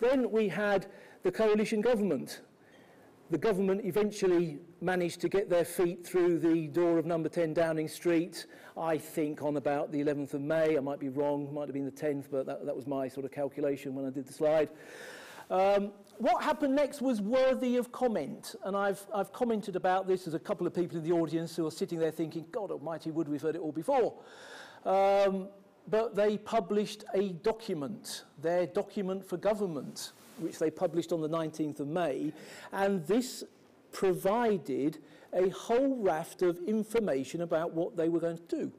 Then we had the coalition government. The government eventually managed to get their feet through the door of number 10 Downing Street, I think on about the 11th of May. I might be wrong, might have been the 10th, but that was my sort of calculation when I did the slide. What happened next was worthy of comment, and I've commented about this. There's a couple of people in the audience who are sitting there thinking, God almighty, would we've heard it all before. But they published a document, their document for government, which they published on the 19th of May, and this provided a whole raft of information about what they were going to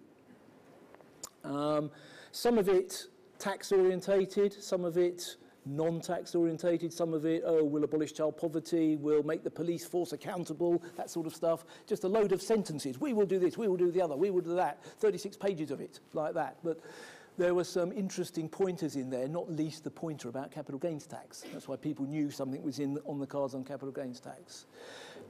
do. Some of it tax orientated, some of it non-tax orientated, some of it, oh, we'll abolish child poverty, we'll make the police force accountable, that sort of stuff. Just a load of sentences. We will do this, we will do the other, we will do that. 36 pages of it, like that. But there were some interesting pointers in there, not least the pointer about capital gains tax. That's why people knew something was on the cards on capital gains tax.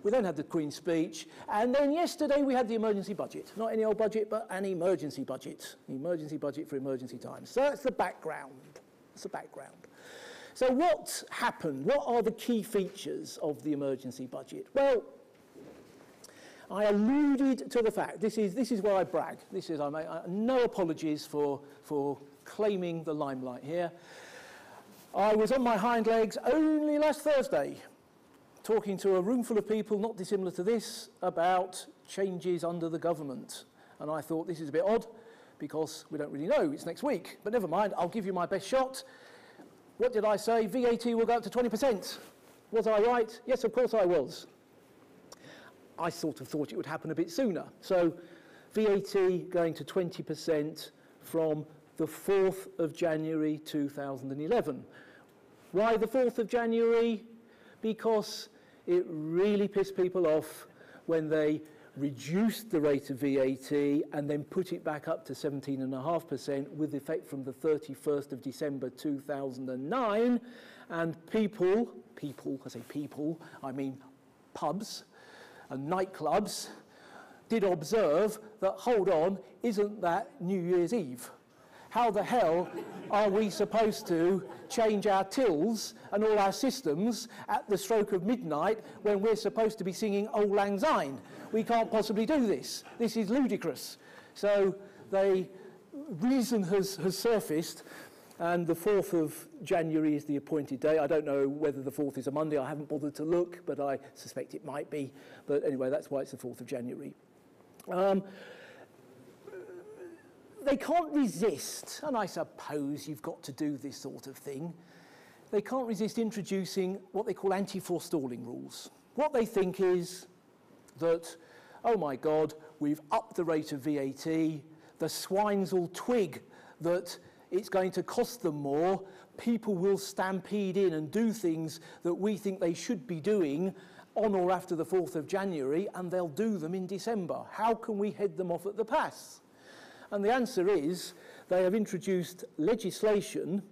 We then had the Queen's speech, and then yesterday we had the emergency budget. Not any old budget, but an emergency budget. The emergency budget for emergency times. So that's the background. That's the background. So what happened? What are the key features of the emergency budget? Well, I alluded to the fact, this is where I brag. I make no apologies for claiming the limelight here. I was on my hind legs only last Thursday, talking to a room full of people not dissimilar to this about changes under the government. And I thought this is a bit odd because we don't really know, it's next week. But never mind, I'll give you my best shot. What did I say? VAT will go up to 20%. Was I right? Yes, of course I was. I sort of thought it would happen a bit sooner. So VAT going to 20% from the 4th of January 2011. Why the 4th of January? Because it really pissed people off when they reduced the rate of VAT and then put it back up to 17.5% with effect from the 31st of December 2009. And people, I say people, I mean pubs and nightclubs, did observe that, hold on, isn't that New Year's Eve? How the hell are we supposed to change our tills and all our systems at the stroke of midnight when we're supposed to be singing Auld Lang Syne? We can't possibly do this. This is ludicrous. So reason has surfaced, and the 4th of January is the appointed day. I don't know whether the 4th is a Monday. I haven't bothered to look, but I suspect it might be. But anyway, that's why it's the 4th of January. They can't resist, and I suppose you've got to do this sort of thing, they can't resist introducing what they call anti-forestalling rules. What they think is that, oh my God, we've upped the rate of VAT, the swines will twig that it's going to cost them more, people will stampede in and do things that we think they should be doing on or after the 4th of January, and they'll do them in December. How can we head them off at the pass? And the answer is they have introduced legislation,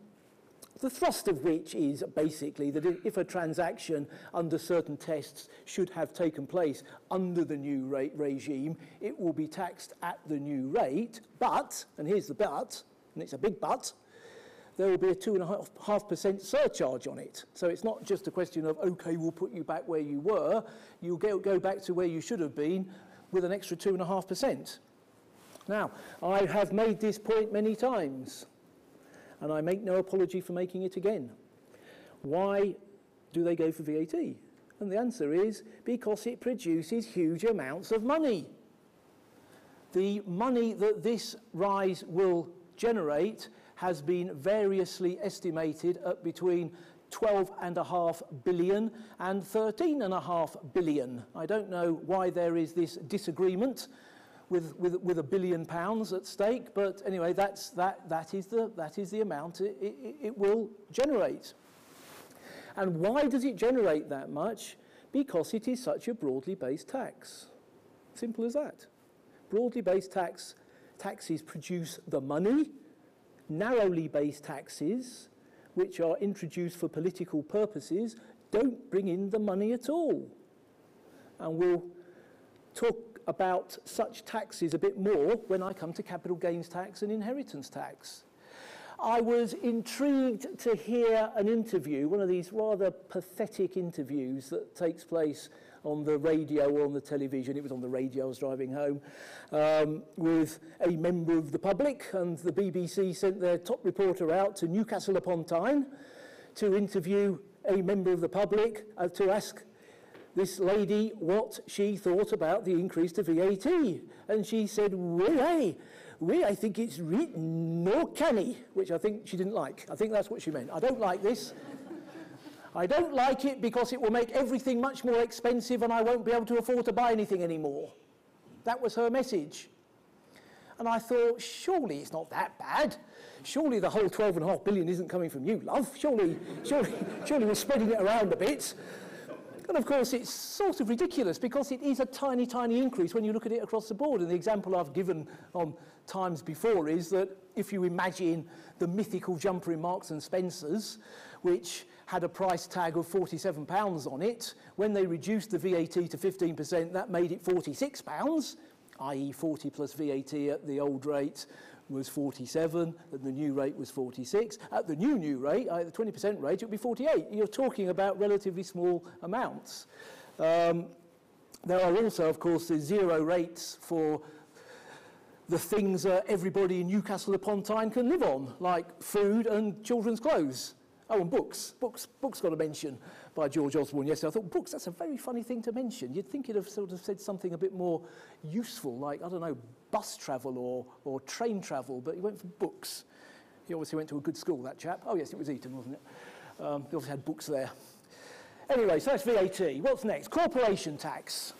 the thrust of which is basically that if a transaction under certain tests should have taken place under the new rate regime, it will be taxed at the new rate, but, and here's the but, and it's a big but, there will be a 2.5% surcharge on it. So it's not just a question of, okay, we'll put you back where you were, you'll go back to where you should have been with an extra 2.5%. Now, I have made this point many times, and I make no apology for making it again. Why do they go for VAT? And the answer is because it produces huge amounts of money. The money that this rise will generate has been variously estimated at between 12.5 billion and 13.5 billion. I don't know why there is this disagreement with £1 billion at stake, but anyway, that is the amount it will generate. And why does it generate that much? Because it is such a broadly based tax. Simple as that. Broadly based taxes produce the money. Narrowly based taxes, which are introduced for political purposes, don't bring in the money at all. And we'll talk about such taxes a bit more when I come to capital gains tax and inheritance tax. I was intrigued to hear an interview, one of these rather pathetic interviews that takes place on the radio or on the television. It was on the radio, I was driving home, with a member of the public, and the BBC sent their top reporter out to Newcastle upon Tyne to interview a member of the public to ask this lady what she thought about the increase to VAT. And she said, well, I think it's no canny, which I think she didn't like. I think that's what she meant. I don't like this. I don't like it because it will make everything much more expensive and I won't be able to afford to buy anything anymore. That was her message. And I thought, surely it's not that bad. Surely the whole 12.5 billion isn't coming from you, love. Surely we're spreading it around a bit. And of course, it's sort of ridiculous because it is a tiny, tiny increase when you look at it across the board. And the example I've given on times before is that if you imagine the mythical jumper in Marks and Spencer's, which had a price tag of £47 on it, when they reduced the VAT to 15%, that made it £46, i.e. 40 plus VAT at the old rate was 47, and the new rate was 46. At the new rate, at the 20% rate, it would be 48. You're talking about relatively small amounts. There are also, of course, the zero rates for the things everybody in Newcastle upon Tyne can live on, like food and children's clothes. Oh, and books. Books got a mention by George Osborne yesterday. I thought, books, that's a very funny thing to mention. You'd think he'd have sort of said something a bit more useful, like, I don't know, bus travel or train travel, but he went for books. He obviously went to a good school, that chap. Oh, yes, it was Eton, wasn't it? He obviously had books there. Anyway, so that's VAT. What's next? Corporation tax.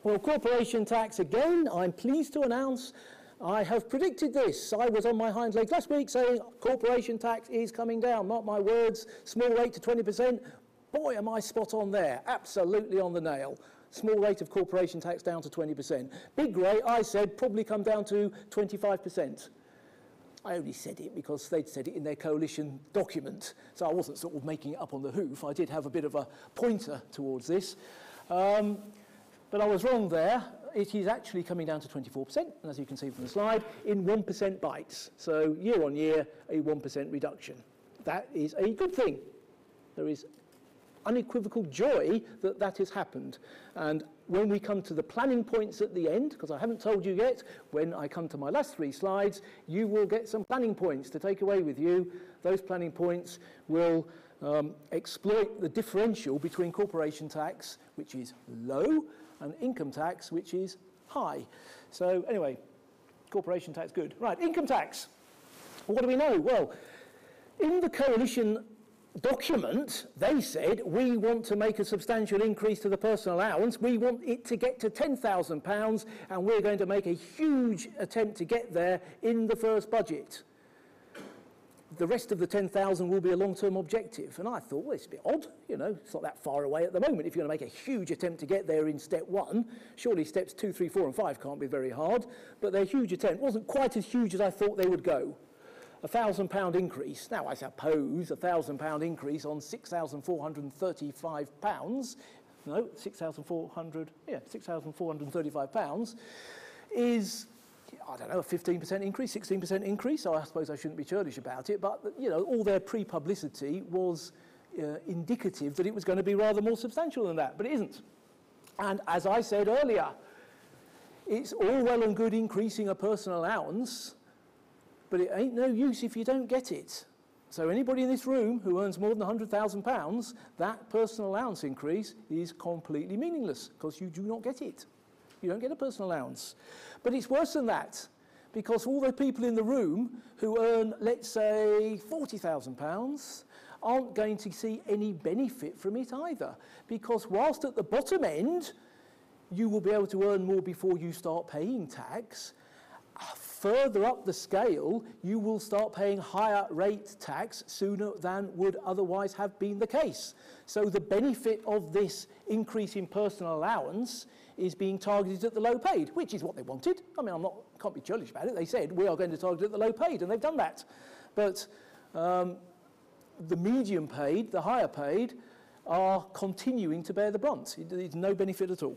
Well, corporation tax, again, I'm pleased to announce I have predicted this. I was on my hind legs last week saying corporation tax is coming down. Mark my words, small rate to 20%. Boy, am I spot on there. Absolutely on the nail. Small rate of corporation tax down to 20%. Big rate, I said, probably come down to 25%. I only said it because they'd said it in their coalition document. So I wasn't sort of making it up on the hoof. I did have a bit of a pointer towards this. But I was wrong there. It is actually coming down to 24%, and as you can see from the slide, in 1% bites. So year on year, a 1% reduction. That is a good thing. There is unequivocal joy that that has happened. And when we come to the planning points at the end, because I haven't told you yet, when I come to my last 3 slides, you will get some planning points to take away with you. Those planning points will exploit the differential between corporation tax, which is low, and income tax, which is high. So anyway, corporation tax, good. Right, income tax. What do we know? Well, in the coalition document, they said, we want to make a substantial increase to the personal allowance. We want it to get to £10,000, and we're going to make a huge attempt to get there in the first budget. The rest of the 10,000 will be a long-term objective. And I thought, well, it's a bit odd, you know, it's not that far away at the moment. If you're going to make a huge attempt to get there in step 1, surely steps 2, 3, 4 and 5 can't be very hard, but they're a huge attempt. It wasn't quite as huge as I thought they would go. £1,000 increase. Now, I suppose a £1,000 increase on £6,435, no, £6,435 is, I don't know, a 15% increase, 16% increase, so I suppose I shouldn't be churlish about it, but, you know, all their pre-publicity was indicative that it was going to be rather more substantial than that, but it isn't. And as I said earlier, it's all well and good increasing a personal allowance, but it ain't no use if you don't get it. So anybody in this room who earns more than £100,000, that personal allowance increase is completely meaningless because you do not get it. You don't get a personal allowance. But it's worse than that, because all the people in the room who earn, let's say, £40,000 aren't going to see any benefit from it either, because whilst at the bottom end, you will be able to earn more before you start paying tax, further up the scale, you will start paying higher rate tax sooner than would otherwise have been the case. So the benefit of this increase in personal allowance is being targeted at the low paid, which is what they wanted. I mean, can't be churlish about it. They said, we are going to target at the low paid, and they've done that. But the medium paid, the higher paid, are continuing to bear the brunt. There's no benefit at all.